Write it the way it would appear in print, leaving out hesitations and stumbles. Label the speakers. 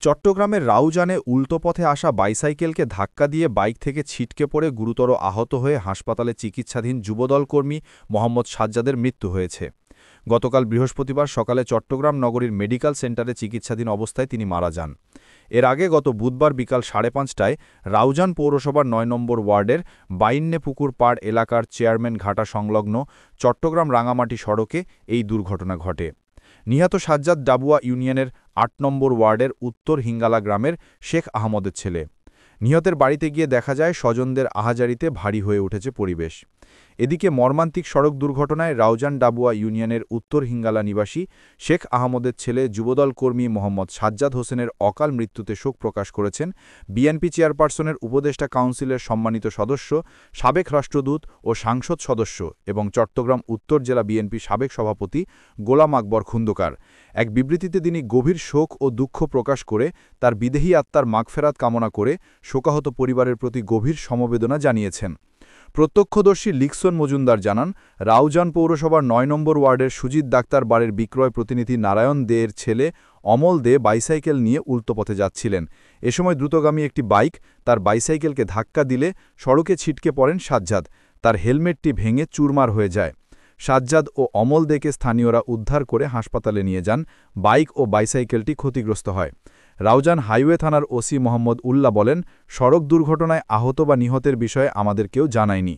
Speaker 1: চট্টগ্রামের রাউজানে উল্টো পথে আসা বাইসাইকেলকে ধাক্কা দিয়ে বাইক থেকে ছিটকে পড়ে গুরুতর আহত হয়ে হাসপাতালে চিকিৎসাধীন যুবদল কর্মী মোহাম্মদ সাজ্জাদের মৃত্যু হয়েছে। গতকাল বৃহস্পতিবার সকালে চট্টগ্রাম নগরীর মেডিকেল সেন্টারে চিকিৎসাধীন অবস্থায় তিনি মারা যান। এর আগে গত বুধবার বিকাল ৫:৩০টায় রাউজান পৌরসভার ৯ নম্বর ওয়ার্ডের বাইন্নে পুকুর পাড় এলাকার চেয়ারম্যান ঘাটা সংলগ্ন চট্টগ্রাম রাঙামাটি সড়কে এই দুর্ঘটনা ঘটে। নিহত সাজ্জাদ ডাবুয়া ইউনিয়নের ৮ নম্বর ওয়ার্ডের উত্তর হিঙ্গালা গ্রামের শেখ আহমদের ছেলে। নিহতের বাড়িতে গিয়ে দেখা যায় স্বজনদের আহাজারিতে ভারী হয়ে উঠেছে পরিবেশ। এদিকে মর্মান্তিক সড়ক দুর্ঘটনায় রাউজান ডাবুয়া ইউনিয়নের উত্তর হিঙ্গালা নিবাসী শেখ আহমদের ছেলে যুবদল কর্মী মোহাম্মদ সাজ্জাদ হোসেনের অকাল মৃত্যুতে শোক প্রকাশ করেছেন বিএনপি চেয়ারপারসনের উপদেষ্টা কাউন্সিলের সম্মানিত সদস্য, সাবেক রাষ্ট্রদূত ও সাংসদ সদস্য এবং চট্টগ্রাম উত্তর জেলা বিএনপি সাবেক সভাপতি গোলাম আকবর খন্দকার। এক বিবৃতিতে তিনি গভীর শোক ও দুঃখ প্রকাশ করে তার বিদেহী আত্মার মাগফেরাত কামনা করে শোকাহত পরিবারের প্রতি গভীর সমবেদনা জানিয়েছেন। প্রত্যক্ষদর্শী লিকসন মজুমদার জানান, রাউজান পৌরসভার ৯ নম্বর ওয়ার্ডের সুজিত ডাক্তার বাড়ির বিক্রয় প্রতিনিধি নারায়ণ দে এর ছেলে অমল দে বাইসাইকেল নিয়ে উল্টো পথে যাচ্ছিলেন। এ সময় দ্রুতগামী একটি বাইক তার বাইসাইকেলকে ধাক্কা দিলে সড়কে ছিটকে পড়েন সাজ্জাদ। তার হেলমেটটি ভেঙে চুরমার হয়ে যায়। সাজ্জাদ ও অমল দেকে স্থানীয়রা উদ্ধার করে হাসপাতালে নিয়ে যান। বাইক ও বাইসাইকেলটি ক্ষতিগ্রস্ত হয়। রাউজান হাইওয়ে থানার ওসি মোহাম্মদ উল্লাহ বলেন, সড়ক দুর্ঘটনায় আহত বা নিহতের বিষয়ে আমাদের কেউ জানায়নি।